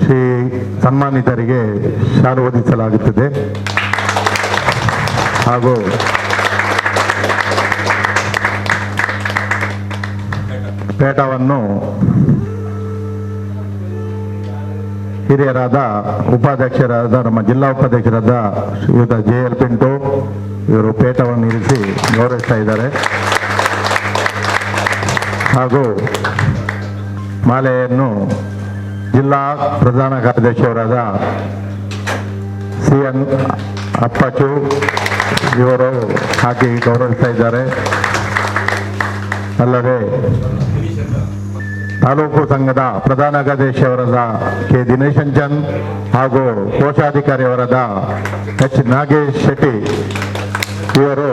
ಶ್ರೀ ಸನ್ಮಾನಿತರಿಗೆ ಶಾಲು ಹೊದಿಸಲಾಗುತ್ತದೆ. ಹಾಗೂ ಪೇಟವನ್ನು ಹಿರಿಯರಾದ ಉಪಾಧ್ಯಕ್ಷರಾದ ನಮ್ಮ ಜಿಲ್ಲಾ ಉಪಾಧ್ಯಕ್ಷರಾದ ಶ್ರೀಯುತ JL ಪಿಂಟು ಇವರು ಪೇಟವನ್ನು ಇರಿಸಿ ಗೌರವಿಸ್ತಾ ಇದ್ದಾರೆ. ಹಾಗೂ ಮಾಲೆಯನ್ನು ಜಿಲ್ಲಾ ಪ್ರಧಾನ ಕಾರ್ಯದರ್ಶಿಯವರಾದ CN ಅಪ್ಪಚ್ಚು ಇವರು ಹಾಕಿ ಗೌರವಿಸ್ತಾ ಇದ್ದಾರೆ. ಅಲ್ಲದೆ ತಾಲೂಕು ಸಂಘದ ಪ್ರಧಾನ ಕಾರ್ಯದರ್ಶಿಯವರಾದ ಕೆ ದಿನೇಶಂಚನ್ ಹಾಗೂ ಕೋಶಾಧಿಕಾರಿಯವರಾದ H ನಾಗೇಶ್ ಶೆಟ್ಟಿ ಇವರು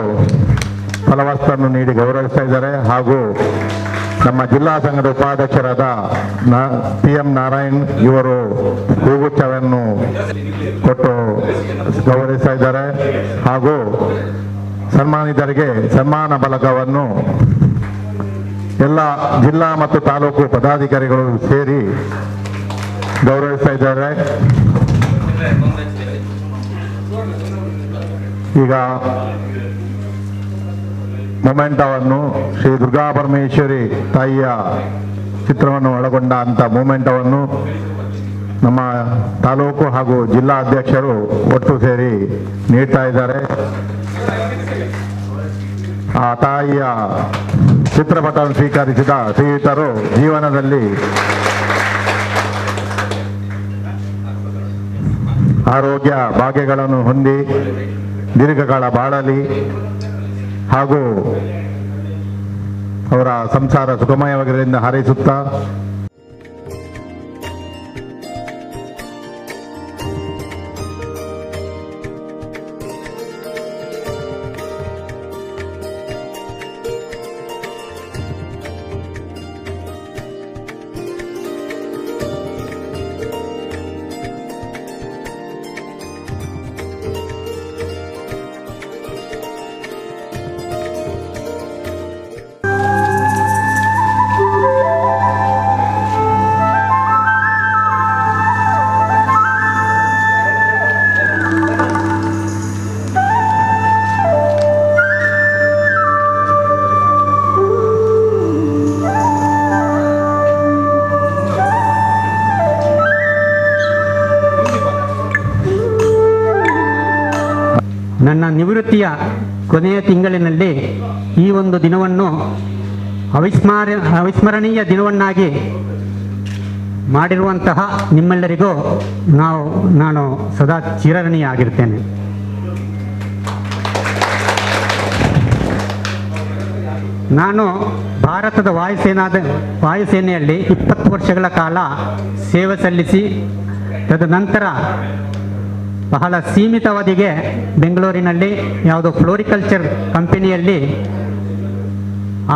ಫಲವಸ್ತನ್ನು ನೀಡಿ ಗೌರವಿಸ್ತಾ ಇದ್ದಾರೆ. ಹಾಗೂ ನಮ್ಮ ಜಿಲ್ಲಾ ಸಂಘದ ಉಪಾಧ್ಯಕ್ಷರಾದ PM ನಾರಾಯಣ್ ಇವರು ಹೂಗುಚ್ಛವನ್ನು ಕೊಟ್ಟು ಗೌರವಿಸ್ತಾ ಇದ್ದಾರೆ. ಹಾಗೂ ಸನ್ಮಾನಿತರಿಗೆ ಸನ್ಮಾನ ಫಲಕವನ್ನು ಎಲ್ಲ ಜಿಲ್ಲಾ ಮತ್ತು ತಾಲೂಕು ಪದಾಧಿಕಾರಿಗಳು ಸೇರಿ ಗೌರವಿಸ್ತಾ ಇದ್ದಾರೆ. ಈಗ ಮೊಮೆಂಟವನ್ನು ಶ್ರೀ ದುರ್ಗಾ ಪರಮೇಶ್ವರಿ ತಾಯಿಯ ಚಿತ್ರವನ್ನು ಒಳಗೊಂಡ ಅಂಥ ಮೊಮೆಂಟವನ್ನು ನಮ್ಮ ತಾಲೂಕು ಹಾಗೂ ಜಿಲ್ಲಾ ಅಧ್ಯಕ್ಷರು ಒಟ್ಟು ಸೇರಿ ನೀಡ್ತಾ ಇದ್ದಾರೆ. ಆ ತಾಯಿಯ ಚಿತ್ರಪಟವನ್ನು ಸ್ವೀಕರಿಸಿದ ಶ್ರೀಯುತರು ಜೀವನದಲ್ಲಿ ಆರೋಗ್ಯ ಭಾಗ್ಯಗಳನ್ನು ಹೊಂದಿ ದೀರ್ಘಕಾಲ ಬಾಳಲಿ ಹಾಗೂ ಅವರ ಸಂಸಾರ ಸುಖಮಯವಾಗಿರಲಿಂದ ಹಾರೈಸುತ್ತಾ ನನ್ನ ನಿವೃತ್ತಿಯ ಕೊನೆಯ ತಿಂಗಳಿನಲ್ಲಿ ಈ ಒಂದು ದಿನವನ್ನು ಅವಿಸ್ಮರಣೀಯ ದಿನವನ್ನಾಗಿ ಮಾಡಿರುವಂತಹ ನಿಮ್ಮೆಲ್ಲರಿಗೂ ನಾನು ಸದಾ ಚಿರಋಣಿಯಾಗಿರ್ತೇನೆ. ನಾನು ಭಾರತದ ವಾಯುಸೇನೆಯಲ್ಲಿ 20 ವರ್ಷಗಳ ಕಾಲ ಸೇವೆ ಸಲ್ಲಿಸಿ ತದನಂತರ ಬಹಳ ಸೀಮಿತ ಅವಧಿಗೆ ಬೆಂಗಳೂರಿನಲ್ಲಿ ಯಾವುದೋ ಫ್ಲೋರಿಕಲ್ಚರ್ ಕಂಪನಿಯಲ್ಲಿ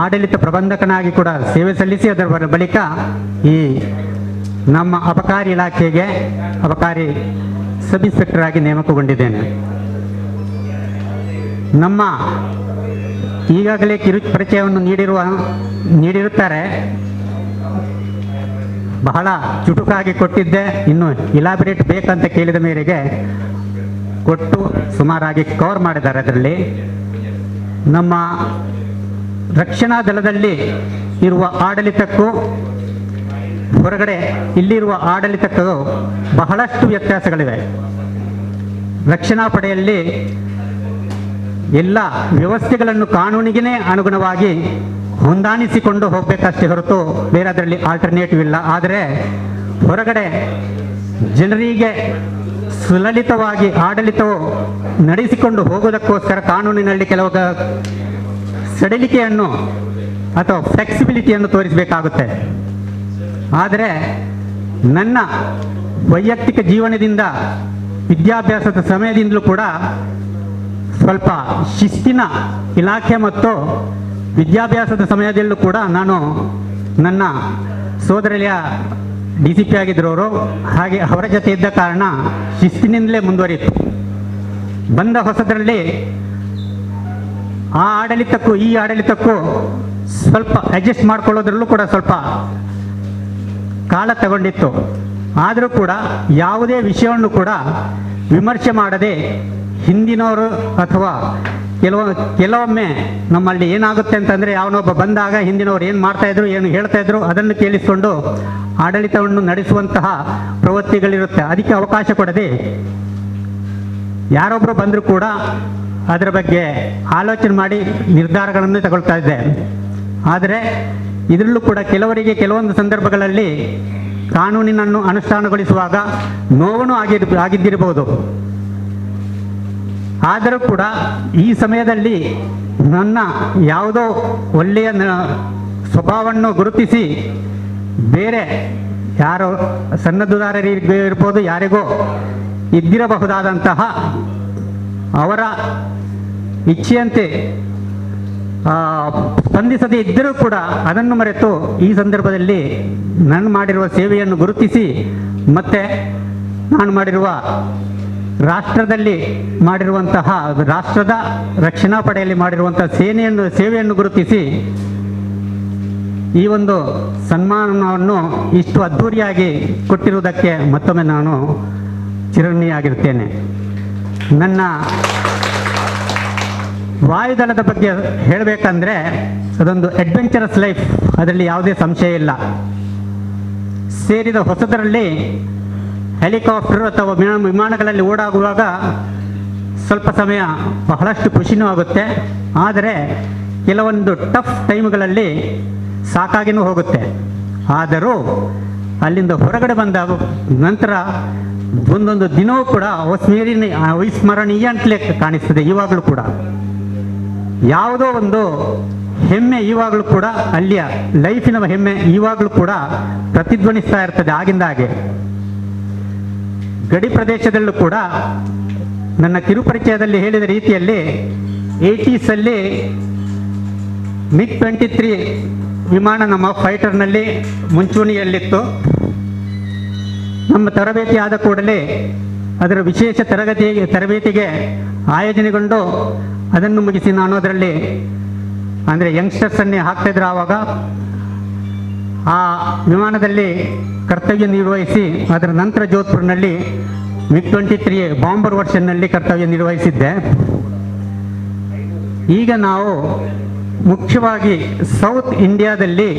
ಆಡಳಿತ ಪ್ರಬಂಧಕನಾಗಿ ಕೂಡ ಸೇವೆ ಸಲ್ಲಿಸಿ ಅದರ ಬಳಿಕ ಈ ನಮ್ಮ ಅಬಕಾರಿ ಇಲಾಖೆಗೆ ಅಬಕಾರಿ ಸಬ್ ಇನ್ಸ್ಪೆಕ್ಟರ್ ಆಗಿ ನೇಮಕಗೊಂಡಿದ್ದೇನೆ. ನಮ್ಮ ಈಗಾಗಲೇ ಕಿರು ಪರಿಚಯವನ್ನು ನೀಡಿರುತ್ತಾರೆ. ಬಹಳ ಚುಟುಕಾಗಿ ಕೊಟ್ಟಿದ್ದೆ, ಇನ್ನು ಇಲಾಬರೇಟ್ ಬೇಕಂತ ಕೇಳಿದ ಮೇರೆಗೆ ಕೊಟ್ಟು ಸುಮಾರಾಗಿ ಕವರ್ ಮಾಡಿದ್ದಾರೆ. ಅದರಲ್ಲಿ ನಮ್ಮ ರಕ್ಷಣಾ ದಳದಲ್ಲಿ ಇರುವ ಆಡಳಿತಕ್ಕೂ ಹೊರಗಡೆ ಇಲ್ಲಿರುವ ಆಡಳಿತಕ್ಕೂ ಬಹಳಷ್ಟು ವ್ಯತ್ಯಾಸಗಳಿವೆ. ರಕ್ಷಣಾ ಪಡೆಯಲ್ಲಿ ಎಲ್ಲ ವ್ಯವಸ್ಥೆಗಳನ್ನು ಕಾನೂನಿಗೆ ಅನುಗುಣವಾಗಿ ಹೊಂದಾಣಿಸಿಕೊಂಡು ಹೋಗಬೇಕಷ್ಟೇ ಹೊರತು ಬೇರೆ ಅದರಲ್ಲಿ ಆಲ್ಟರ್ನೇಟಿವ್ ಇಲ್ಲ. ಆದರೆ ಹೊರಗಡೆ ಜನರಿಗೆ ಸುಲಲಿತವಾಗಿ ಆಡಳಿತವು ನಡೆಸಿಕೊಂಡು ಹೋಗುವುದಕ್ಕೋಸ್ಕರ ಕಾನೂನಿನಲ್ಲಿ ಕೆಲವು ಸಡಿಲಿಕೆಯನ್ನು ಅಥವಾ ಫ್ಲೆಕ್ಸಿಬಿಲಿಟಿಯನ್ನು ತೋರಿಸಬೇಕಾಗುತ್ತೆ. ಆದರೆ ನನ್ನ ವೈಯಕ್ತಿಕ ಜೀವನದಿಂದ ವಿದ್ಯಾಭ್ಯಾಸದ ಸಮಯದಿಂದಲೂ ಕೂಡ ಸ್ವಲ್ಪ ಶಿಸ್ತಿನ ಇಲಾಖೆ ಮತ್ತು ವಿದ್ಯಾಭ್ಯಾಸದ ಸಮಯದಲ್ಲೂ ಕೂಡ ನಾನು ನನ್ನ ಸೋದರಳಿಯ DCP ಆಗಿದ್ದರವರು, ಹಾಗೆ ಅವರ ಜೊತೆ ಇದ್ದ ಕಾರಣ ಶಿಸ್ತಿನಿಂದಲೇ ಮುಂದುವರಿಯಿತು. ಬಂದ ಹೊಸದರಲ್ಲಿ ಆ ಆಡಳಿತಕ್ಕೂ ಈ ಆಡಳಿತಕ್ಕೂ ಸ್ವಲ್ಪ ಅಡ್ಜಸ್ಟ್ ಮಾಡ್ಕೊಳ್ಳೋದ್ರಲ್ಲೂ ಕೂಡ ಸ್ವಲ್ಪ ಕಾಲ ತಗೊಂಡಿತ್ತು. ಆದರೂ ಕೂಡ ಯಾವುದೇ ವಿಷಯವನ್ನು ಕೂಡ ವಿಮರ್ಶೆ ಮಾಡದೆ ಹಿಂದಿನವರು ಅಥವಾ ಕೆಲವೊಮ್ಮೆ ನಮ್ಮಲ್ಲಿ ಏನಾಗುತ್ತೆ ಅಂತಂದರೆ ಯಾವನೊಬ್ಬ ಬಂದಾಗ ಹಿಂದಿನವರು ಏನು ಮಾಡ್ತಾಯಿದ್ರು ಏನು ಹೇಳ್ತಾಯಿದ್ರು ಅದನ್ನು ಕೇಳಿಸಿಕೊಂಡು ಆಡಳಿತವನ್ನು ನಡೆಸುವಂತಹ ಪ್ರವೃತ್ತಿಗಳಿರುತ್ತೆ. ಅದಕ್ಕೆ ಅವಕಾಶ ಕೊಡದೆ ಯಾರೊಬ್ಬರು ಬಂದರೂ ಕೂಡ ಅದರ ಬಗ್ಗೆ ಆಲೋಚನೆ ಮಾಡಿ ನಿರ್ಧಾರಗಳನ್ನು ತಗೊಳ್ತಾ ಇದ್ದೆ. ಆದರೆ ಇದರಲ್ಲೂ ಕೂಡ ಕೆಲವರಿಗೆ ಕೆಲವೊಂದು ಸಂದರ್ಭಗಳಲ್ಲಿ ಕಾನೂನಿನನ್ನು ಅನುಷ್ಠಾನಗೊಳಿಸುವಾಗ ನೋವು ಆಗಿದ್ದಿರಬಹುದು. ಆದರೂ ಕೂಡ ಈ ಸಮಯದಲ್ಲಿ ನನ್ನ ಯಾವುದೋ ಒಳ್ಳೆಯ ಸ್ವಭಾವವನ್ನು ಗುರುತಿಸಿ ಬೇರೆ ಯಾರೋ ಸನ್ನದ್ಧುದಾರರಿಗೆ ಇರ್ಬೋದು, ಯಾರಿಗೋ ಇದ್ದಿರಬಹುದಾದಂತಹ ಅವರ ಇಚ್ಛೆಯಂತೆ ಸ್ಪಂದಿಸದೇ ಇದ್ದರೂ ಕೂಡ ಅದನ್ನು ಮರೆತು ಈ ಸಂದರ್ಭದಲ್ಲಿ ನಾನು ಮಾಡಿರುವ ಸೇವೆಯನ್ನು ಗುರುತಿಸಿ ಮತ್ತೆ ನಾನು ಮಾಡಿರುವ ರಾಷ್ಟ್ರದಲ್ಲಿ ಮಾಡಿರುವಂತಹ ರಾಷ್ಟ್ರದ ರಕ್ಷಣಾ ಪಡೆಯಲ್ಲಿ ಮಾಡಿರುವಂತಹ ಸೇವೆಯನ್ನು ಗುರುತಿಸಿ ಈ ಒಂದು ಸನ್ಮಾನವನ್ನು ಇಷ್ಟು ಅದ್ಧೂರಿಯಾಗಿ ಕೊಟ್ಟಿರುವುದಕ್ಕೆ ಮತ್ತೊಮ್ಮೆ ನಾನು ಚಿರಋಣಿಯಾಗಿರ್ತೇನೆ. ನನ್ನ ವಾಯುದಳದ ಬಗ್ಗೆ ಹೇಳಬೇಕಂದ್ರೆ ಅದೊಂದು ಅಡ್ವೆಂಚರಸ್ ಲೈಫ್, ಅದರಲ್ಲಿ ಯಾವುದೇ ಸಂಶಯ ಇಲ್ಲ. ಸೇರಿದ ಹೊಸದರಲ್ಲಿ ಹೆಲಿಕಾಪ್ಟರ್ ಅಥವಾ ವಿಮಾನಗಳಲ್ಲಿ ಓಡಾಗುವಾಗ ಸ್ವಲ್ಪ ಸಮಯ ಬಹಳಷ್ಟು ಖುಷಿನೂ ಆಗುತ್ತೆ, ಆದರೆ ಕೆಲವೊಂದು ಟಫ್ ಟೈಮ್ಗಳಲ್ಲಿ ಸಾಕಾಗಿನೂ ಹೋಗುತ್ತೆ. ಆದರೂ ಅಲ್ಲಿಂದ ಹೊರಗಡೆ ಬಂದ ನಂತರ ಒಂದೊಂದು ದಿನವೂ ಕೂಡ ಅವಿಸ್ಮರಣೀಯ ಅಂತಲೇ ಕಾಣಿಸ್ತದೆ. ಇವಾಗಲೂ ಕೂಡ ಯಾವುದೋ ಒಂದು ಹೆಮ್ಮೆ ಇವಾಗಲೂ ಕೂಡ ಅಲ್ಲಿಯ ಲೈಫಿನ ಹೆಮ್ಮೆ ಇವಾಗಲೂ ಕೂಡ ಪ್ರತಿಧ್ವನಿಸ್ತಾ ಇರ್ತದೆ ಆಗಿಂದಾಗೆ. ಗಡಿ ಪ್ರದೇಶದಲ್ಲೂ ಕೂಡ ನನ್ನ ಕಿರುಪರಿಚಯದಲ್ಲಿ ಹೇಳಿದ ರೀತಿಯಲ್ಲಿ 80s ಅಲ್ಲಿ MiG-23 ವಿಮಾನ ನಮ್ಮ ಫೈಟರ್ನಲ್ಲಿ ಮುಂಚೂಣಿಯಲ್ಲಿತ್ತು. ನಮ್ಮ ತರಬೇತಿ ಆದ ಕೂಡಲೇ ಅದರ ವಿಶೇಷ ತರಬೇತಿಗೆ ಆಯೋಜನೆಗೊಂಡು ಅದನ್ನು ಮುಗಿಸಿ ನಾನು ಅದರಲ್ಲಿ ಅಂದರೆ ಯಂಗ್ಸ್ಟರ್ಸನ್ನೇ ಹಾಕ್ತಾಯಿದ್ರು. ಆವಾಗ ಆ ವಿಮಾನದಲ್ಲಿ ಕರ್ತವ್ಯ ನಿರ್ವಹಿಸಿ ಅದರ ನಂತರ ಜೋಧ್ಪುರ್ನಲ್ಲಿ MiG-23 ಬಾಂಬರ್ ವರ್ಷನ್ನಲ್ಲಿ ಕರ್ತವ್ಯ ನಿರ್ವಹಿಸಿದ್ದೆ. ಈಗ ನಾವು ಮುಖ್ಯವಾಗಿ ಸೌತ್ ಇಂಡಿಯಾದಲ್ಲಿ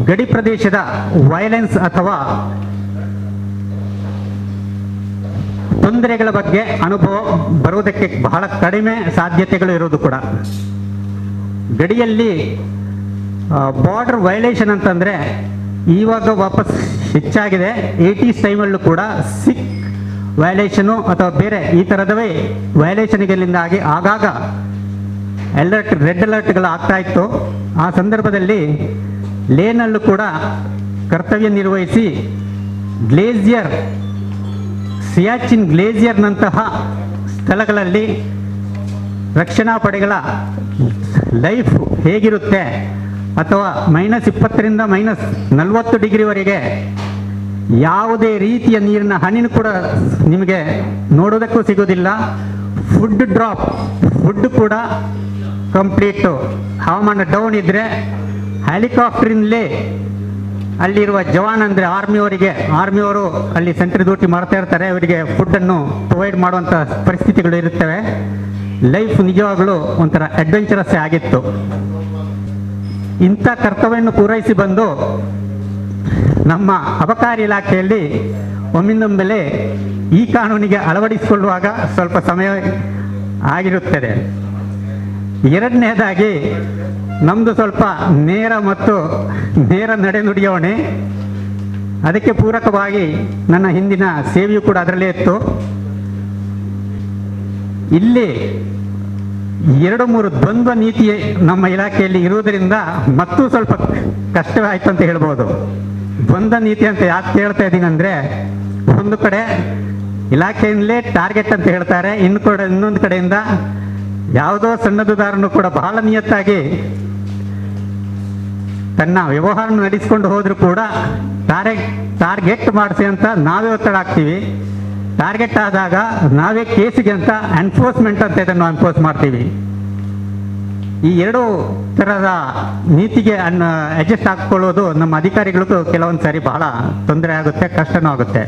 ಗಡಿ ಪ್ರದೇಶದ ವೈಲೆನ್ಸ್ ಅಥವಾ ತೊಂದರೆಗಳ ಬಗ್ಗೆ ಅನುಭವ ಬರುವುದಕ್ಕೆ ಬಹಳ ಕಡಿಮೆ ಸಾಧ್ಯತೆಗಳು ಇರೋದು ಕೂಡ. ಗಡಿಯಲ್ಲಿ ಬಾರ್ಡರ್ ವೈಲೇಷನ್ ಅಂತಂದರೆ ಇವಾಗ ವಾಪಸ್ ಹೆಚ್ಚಾಗಿದೆ. 80s ಟೈಮಲ್ಲೂ ಕೂಡ ಸಿಖ್ ವೈಲೇಷನು ಅಥವಾ ಬೇರೆ ಈ ಥರದವೇ ವೈಲೇಷನ್ಗಳಿಂದಾಗಿ ಆಗಾಗ ರೆಡ್ ಅಲರ್ಟ್ಗಳು ಆಗ್ತಾ ಇತ್ತು. ಆ ಸಂದರ್ಭದಲ್ಲಿ ಲೇನಲ್ಲೂ ಕೂಡ ಕರ್ತವ್ಯ ನಿರ್ವಹಿಸಿ ಗ್ಲೇಸಿಯರ್, ಸಿಯಾಚಿನ್ ಗ್ಲೇಸಿಯರ್ನಂತಹ ಸ್ಥಳಗಳಲ್ಲಿ ರಕ್ಷಣಾ ಪಡೆಗಳ ಲೈಫ್ ಹೇಗಿರುತ್ತೆ ಅಥವಾ -20ರಿಂದ -40 ಡಿಗ್ರಿವರೆಗೆ ಯಾವುದೇ ರೀತಿಯ ನೀರಿನ ಹನಿನೂ ಕೂಡ ನಿಮಗೆ ನೋಡೋದಕ್ಕೂ ಸಿಗೋದಿಲ್ಲ. ಫುಡ್ ಕೂಡ ಕಂಪ್ಲೀಟು ಹವಾಮಾನ ಡೌನ್ ಇದ್ದರೆ ಹೆಲಿಕಾಪ್ಟರಿಂದಲೇ ಅಲ್ಲಿರುವ ಜವಾನ್ ಅಂದರೆ ಆರ್ಮಿಯವರು ಅಲ್ಲಿ ಸೆಂಟ್ರಿ ಡ್ಯೂಟಿ ಮಾಡ್ತಾ ಇರ್ತಾರೆ, ಅವರಿಗೆ ಫುಡ್ಡನ್ನು ಪ್ರೊವೈಡ್ ಮಾಡುವಂಥ ಪರಿಸ್ಥಿತಿಗಳು ಇರುತ್ತವೆ. ಲೈಫ್ ನಿಜವಾಗಲೂ ಒಂಥರ ಅಡ್ವೆಂಚರಸ್ ಆಗಿತ್ತು. ಇಂಥ ಕರ್ತವ್ಯವನ್ನು ಪೂರೈಸಿ ಬಂದು ನಮ್ಮ ಅಬಕಾರಿ ಇಲಾಖೆಯಲ್ಲಿ ಒಮ್ಮಿಂದೊಮ್ಮೆಲೆ ಈ ಕಾನೂನಿಗೆ ಅಳವಡಿಸಿಕೊಳ್ಳುವಾಗ ಸ್ವಲ್ಪ ಸಮಯ ಆಗಿರುತ್ತದೆ. ಎರಡನೇದಾಗಿ ನಮ್ಮದು ಸ್ವಲ್ಪ ನೇರ ನಡೆನುಡಿಯೋಣೆ. ಅದಕ್ಕೆ ಪೂರಕವಾಗಿ ನನ್ನ ಹಿಂದಿನ ಸೇವೆಯೂ ಕೂಡ ಅದರಲ್ಲೇ ಇತ್ತು. ಇಲ್ಲಿ 2-3 ದ್ವಂದ್ವ ನೀತಿ ನಮ್ಮ ಇಲಾಖೆಯಲ್ಲಿ ಇರುವುದರಿಂದ ಮತ್ತೂ ಸ್ವಲ್ಪ ಕಷ್ಟವೇ ಆಯಿತು ಅಂತ ಹೇಳ್ಬೋದು. ದ್ವಂದ್ವ ನೀತಿ ಅಂತ ಯಾಕೆ ಹೇಳ್ತಾ ಇದ್ದೀನಿ ಅಂದರೆ, ಒಂದು ಕಡೆ ಇಲಾಖೆಯಿಂದಲೇ ಟಾರ್ಗೆಟ್ ಅಂತ ಹೇಳ್ತಾರೆ, ಇನ್ನೊಂದು ಕಡೆಯಿಂದ ಯಾವುದೋ ಸನ್ನದ್ಧುದಾರನು ಕೂಡ ಬಹಳ ನಿಯತ್ತಾಗಿ ತನ್ನ ವ್ಯವಹಾರ ನಡೆಸಿಕೊಂಡು ಹೋದರೂ ಕೂಡ ಟಾರ್ಗೆಟ್ ಮಾಡಿಸಿ ಅಂತ ನಾವೇ ಒತ್ತಡ ಹಾಕ್ತೀವಿ. ಟಾರ್ಗೆಟ್ ಆದಾಗ ನಾವೇ ಕೇಸಿಗೆ ಅಂತ ಎನ್ಫೋರ್ಸ್ಮೆಂಟ್ ಅಂತ ಇದನ್ನು ಎನ್ಫೋರ್ಸ್ ಮಾಡ್ತೀವಿ. ಈ ಎರಡು ಥರದ ನೀತಿಗೆ ಅಡ್ಜಸ್ಟ್ ಹಾಕ್ಕೊಳ್ಳೋದು ನಮ್ಮ ಅಧಿಕಾರಿಗಳಿಗೂ ಕೆಲವೊಂದು ಸಾರಿ ಬಹಳ ತೊಂದರೆ ಆಗುತ್ತೆ, ಕಷ್ಟನೂ ಆಗುತ್ತೆ.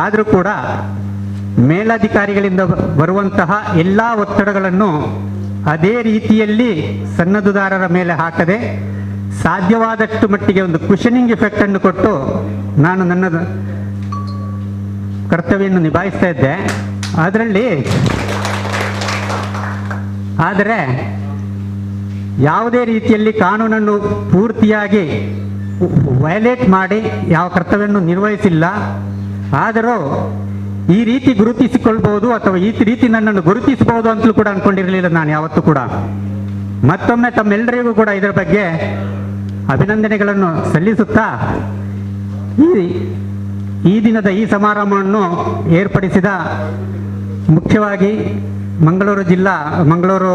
ಆದರೂ ಕೂಡ ಮೇಲಧಿಕಾರಿಗಳಿಂದ ಬರುವಂತಹ ಎಲ್ಲ ಒತ್ತಡಗಳನ್ನು ಅದೇ ರೀತಿಯಲ್ಲಿ ಸನ್ನದ್ಧುದಾರರ ಮೇಲೆ ಹಾಕದೆ ಸಾಧ್ಯವಾದಷ್ಟು ಮಟ್ಟಿಗೆ ಒಂದು ಕುಷನಿಂಗ್ ಎಫೆಕ್ಟ್ ಅನ್ನು ಕೊಟ್ಟು ನಾನು ನನ್ನ ಕರ್ತವ್ಯವನ್ನು ನಿಭಾಯಿಸ್ತಾ ಇದ್ದೆ. ಆದರೆ ಯಾವುದೇ ರೀತಿಯಲ್ಲಿ ಕಾನೂನನ್ನು ಪೂರ್ತಿಯಾಗಿ ವಯಲೇಟ್ ಮಾಡಿ ಯಾವ ಕರ್ತವ್ಯವನ್ನು ನಿರ್ವಹಿಸಿಲ್ಲ. ಆದರೂ ಈ ರೀತಿ ಗುರುತಿಸಿಕೊಳ್ಬಹುದು ಅಥವಾ ಈ ರೀತಿ ನನ್ನನ್ನು ಗುರುತಿಸಬಹುದು ಅಂತಲೂ ಕೂಡ ಅನ್ಕೊಂಡಿರಲಿಲ್ಲ ನಾನು ಯಾವತ್ತೂ ಕೂಡ. ಮತ್ತೊಮ್ಮೆ ತಮ್ಮೆಲ್ಲರಿಗೂ ಕೂಡ ಇದರ ಬಗ್ಗೆ ಅಭಿನಂದನೆಗಳನ್ನು ಸಲ್ಲಿಸುತ್ತಾ ಈ ದಿನದ ಈ ಸಮಾರಂಭವನ್ನು ಏರ್ಪಡಿಸಿದ ಮುಖ್ಯವಾಗಿ ಮಂಗಳೂರು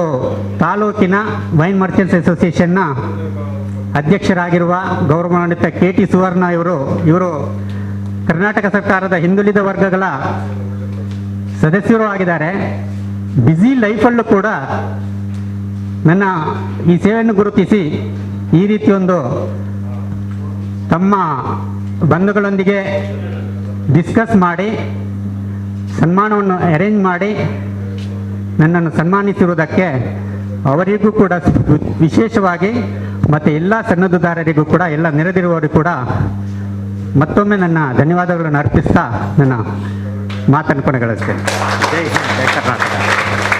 ತಾಲೂಕಿನ ವೈನ್ ಮರ್ಚೆಂಟ್ಸ್ ಅಸೋಸಿಯೇಷನ್ನ ಅಧ್ಯಕ್ಷರಾಗಿರುವ ಗೌರವಾನ್ವಿತ KT ಸುವರ್ಣ ಇವರು ಕರ್ನಾಟಕ ಸರ್ಕಾರದ ಹಿಂದುಳಿದ ವರ್ಗಗಳ ಸದಸ್ಯರು ಆಗಿದ್ದಾರೆ. ಬ್ಯುಸಿ ಲೈಫಲ್ಲೂ ಕೂಡ ನನ್ನ ಈ ಸೇವೆಯನ್ನು ಗುರುತಿಸಿ ಈ ರೀತಿ ಒಂದು ತಮ್ಮ ಬಂಧುಗಳೊಂದಿಗೆ ಡಿಸ್ಕಸ್ ಮಾಡಿ ಸನ್ಮಾನವನ್ನು ಅರೇಂಜ್ ಮಾಡಿ ನನ್ನನ್ನು ಸನ್ಮಾನಿಸಿರುವುದಕ್ಕೆ ಅವರಿಗೂ ಕೂಡ ವಿಶೇಷವಾಗಿ ಮತ್ತು ಎಲ್ಲ ಸನ್ನದ್ಧದಾರರಿಗೂ ಕೂಡ ಎಲ್ಲ ನೆರೆದಿರುವವರಿಗೂ ಕೂಡ ಮತ್ತೊಮ್ಮೆ ನನ್ನ ಧನ್ಯವಾದಗಳನ್ನು ಅರ್ಪಿಸ್ತಾ ನನ್ನ ಮಾತನ್ನು ಕೊನೆಗೊಳಿಸ್ತೇನೆ. ಜೈ ಹಿಂದ್, ಜೈ ಕರ್ನಾಟಕ.